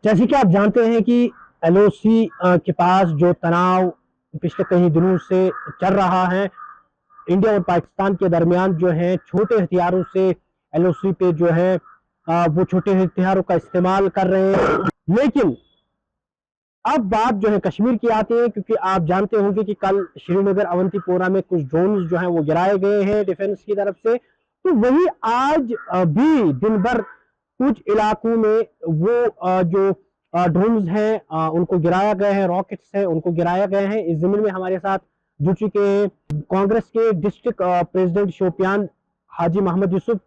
जैसे कि आप जानते हैं कि एलओसी के पास जो तनाव पिछले कई दिनों से चल रहा है इंडिया और पाकिस्तान के दरमियान, जो है छोटे हथियारों से एलओसी पे जो है वो छोटे हथियारों का इस्तेमाल कर रहे हैं। लेकिन अब बात जो है कश्मीर की आती है, क्योंकि आप जानते होंगे कि कल श्रीनगर अवंतीपोरा में कुछ ड्रोन जो है वो गिराए गए हैं डिफेंस की तरफ से। तो वही आज भी दिन भर कुछ इलाकों में वो जो ड्रोन्स हैं उनको गिराया गया है, रॉकेट्स हैं उनको गिराया गया है। इस जमीन में हमारे साथ जुड़ चुके हैं कांग्रेस के डिस्ट्रिक्ट प्रेसिडेंट शोपियान हाजी मोहम्मद यूसुफ।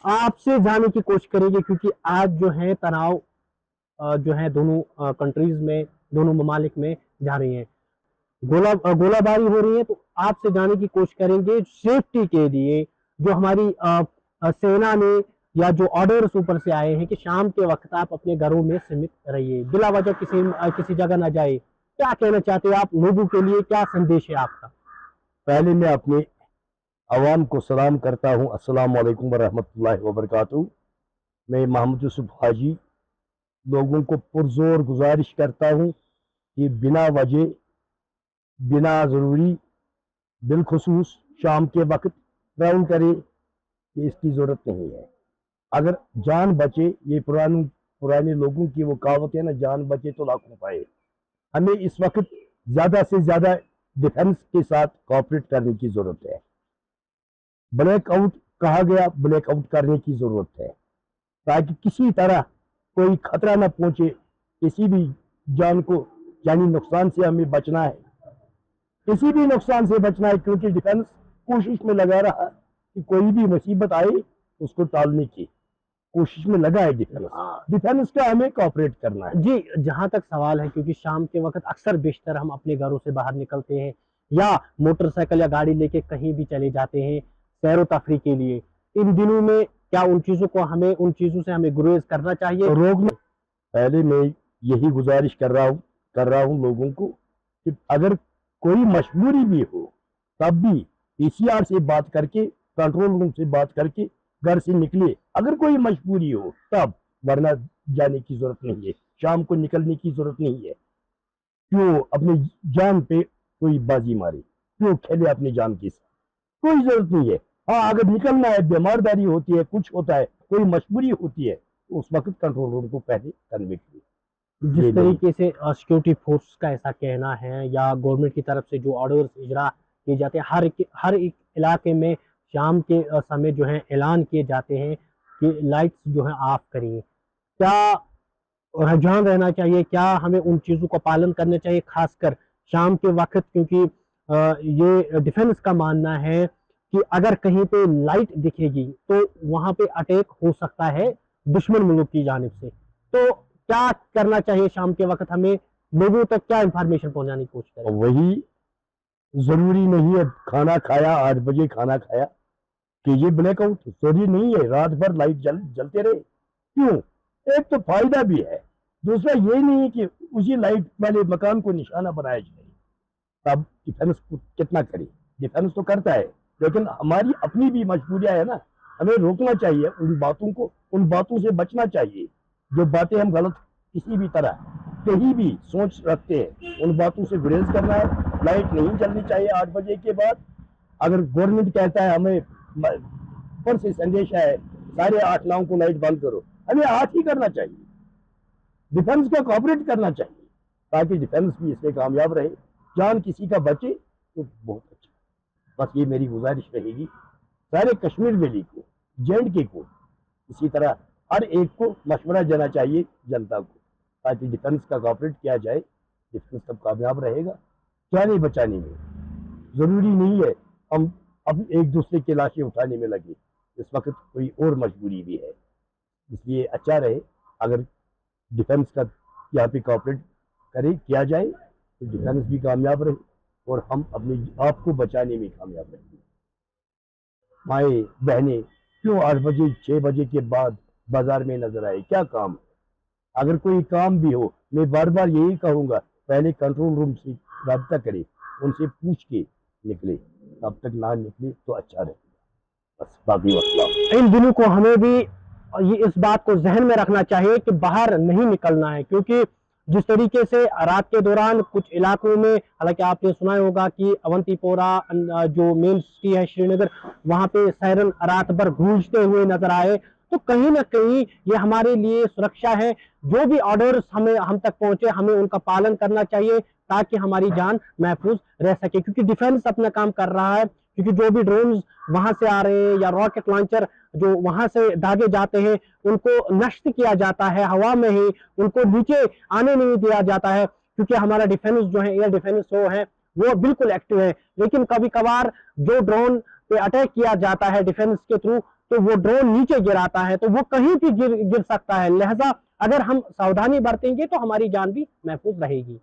आपसे जानने की कोशिश करेंगे क्योंकि आज जो है तनाव जो है दोनों कंट्रीज में, दोनों ममालिक में जा रही है, गोलाबारी हो रही है। तो आपसे जानने की कोशिश करेंगे सेफ्टी के लिए जो हमारी सेना ने या जो ऑर्डर्स ऊपर से आए हैं कि शाम के वक्त आप अपने घरों में सीमित रहिए, बिला वजह किसी जगह ना जाए। क्या कहना चाहते हैं आप लोगों के लिए, क्या संदेश है आपका? पहले मैं अपने अवाम को सलाम करता हूँ। अस्सलाम वालेकुम वरहमतुल्लाहि वबरकातुहू। मैं मोहम्मद यूसुफ हाजी लोगों को पुरजोर गुजारिश करता हूँ कि बिना वजह, बिना ज़रूरी, बिलखुसूस शाम के वक्त राउंड करे, कि इसकी ज़रूरत नहीं है। अगर जान बचे, ये पुराने लोगों की वो कहावत है ना, जान बचे तो लाखों पाए। हमें इस वक्त ज़्यादा से ज़्यादा डिफेंस के साथ कोऑपरेट करने की ज़रूरत है। ब्लैक आउट कहा गया, ब्लैक आउट करने की ज़रूरत है ताकि किसी तरह कोई खतरा न पहुंचे, किसी भी जान को यानी नुकसान से हमें बचना है, किसी भी नुकसान से बचना है, क्योंकि डिफेंस कोशिश में लगा रहा कि कोई भी मुसीबत आए उसको टालने की कोशिश में लगा है। डिफेंस का हमें कोऑपरेट करना है। जी, जहां तक सवाल है, क्योंकि शाम के वक्त अक्सर बेशतर हम अपने घरों से बाहर निकलते हैं या मोटरसाइकिल या गाड़ी लेके कहीं भी चले जाते हैं सैरो तफरी के लिए। इन दिनों में क्या उन चीजों से हमें गुरेज करना चाहिए? रोकना। पहले मैं यही गुजारिश कर रहा हूँ लोगों को कि अगर कोई मजबूरी भी हो तब भी पीसीआर से बात करके, कंट्रोल रूम से बात करके घर से निकले, अगर कोई मजबूरी हो तब, वरना जाने की जरूरत नहीं है, शाम को निकलने की जरूरत नहीं है। क्यों अपनी जान पे कोई बाजी मारे, क्यों खेले अपनी जान के साथ, कोई जरूरत नहीं है। हाँ, अगर निकलना है, बीमारदारी होती है, कुछ होता है, कोई मजबूरी होती है, तो उस वक्त कंट्रोल रूम को पहले कन्वे किए। जिस तरीके से सिक्योरिटी फोर्स का ऐसा कहना है या गवर्नमेंट की तरफ से जो ऑर्डर्स इजरा किए जाते हैं, हर एक इलाके में शाम के समय जो है ऐलान किए जाते हैं कि लाइट्स जो है ऑफ करिए। क्या रुझान रहना चाहिए, क्या हमें उन चीज़ों का पालन करना चाहिए खासकर शाम के वक्त? क्योंकि ये डिफेंस का मानना है कि अगर कहीं पे लाइट दिखेगी तो वहां पे अटैक हो सकता है दुश्मन मुल्क की जानिब से। तो क्या करना चाहिए शाम के वक्त हमें? लोगों तक क्या इंफॉर्मेशन पहुंचाने की कोशिश करें? वही जरूरी नहीं है खाना खाया 8 बजे खाना खाया कि ये ब्लैकआउट, जरूरी नहीं है रात भर लाइट जलते रहे। क्यों? एक तो फायदा भी है, दूसरा ये नहीं है कि उसी लाइट वाले मकान को निशाना बनाया जाए। तब डिफेंस कितना करे, डिफेंस तो करता है, लेकिन हमारी अपनी भी मजबूरियां है ना, हमें रोकना चाहिए उन बातों को, उन बातों से बचना चाहिए। जो बातें हम गलत किसी भी तरह कहीं भी सोच रखते हैं, उन बातों से गुरेज करना है। लाइट नहीं चलनी चाहिए 8 बजे के बाद। अगर गवर्नमेंट कहता है हमें ऊपर से संदेश है 8:30-9 को लाइट बंद करो, हमें 8 ही करना चाहिए। डिफेंस को कॉपरेट करना चाहिए ताकि डिफेंस भी इससे कामयाब रहे, जान किसी का बचे तो बहुत अच्छा। बस ये मेरी गुजारिश रहेगी सारे कश्मीर वैली को, JNK को, इसी तरह हर एक को मशवरा देना चाहिए जनता को, ताकि डिफेंस का कॉपरेट किया जाए। डिफेंस तब कामयाब रहेगा जाने बचाने में। जरूरी नहीं है हम अब एक दूसरे की लाशें उठाने में लगे, इस वक्त कोई और मजबूरी भी है। इसलिए अच्छा रहे अगर डिफेंस का यहाँ पे कॉपरेट करे, किया जाए, तो डिफेंस भी कामयाब रहे और हम अपने आप को बचाने में कामयाब रहेंगे। माए बहनें क्यों 8 बजे 6 बजे के बाद बाजार में नजर आए, क्या काम? अगर कोई काम भी हो, मैं बार बार यही कहूंगा, पहले कंट्रोल रूम से रब्ता करे, उनसे पूछ के निकले, तब तक ना निकले तो अच्छा रहेगा। बस बाकी वसलाम। इन दिनों को हमें भी یہ اس بات کو ذہن میں رکھنا چاہیے کہ باہر نہیں نکلنا ہے، کیونکہ جس طریقے سے رات کے دوران کچھ علاقوں میں، حالانکہ آپ نے سنا ہوگا کہ اونتی پورہ جو مین سٹی ہے شری نگر، وہاں پہ سائرن رات بھر گونجتے ہوئے نظر آئے، تو کہیں نہ کہیں یہ ہمارے لیے سرکشا ہے۔ جو بھی آرڈرز ہم تک پہنچے ہمیں ان کا پالن کرنا چاہیے تاکہ ہماری جان محفوظ رہ سکے، کیونکہ ڈیفنس اپنا کام کر رہا ہے، کیونکہ جو بھی ڈرونز وہاں سے آ رہے ہیں یا راکٹ لانچر جو وہاں سے داغے جاتے ہیں ان کو نشٹ کیا جاتا ہے ہوا میں ہی، ان کو نیچے آنے نہیں دیا جاتا ہے، کیونکہ ہمارا ڈیفنس جو ہے ایئر ڈیفنس وہ بالکل ایکٹیو ہے۔ لیکن کبھی کبھار جو ڈرون پہ اٹیک کیا جاتا ہے ڈیفنس کے تھرو، تو وہ ڈرون نیچے گراتا ہے تو وہ کہیں بھی گر سکتا ہے، لہذا اگر ہم ساودھانی برتیں گے تو ہماری جان بھی محفوظ رہے گی۔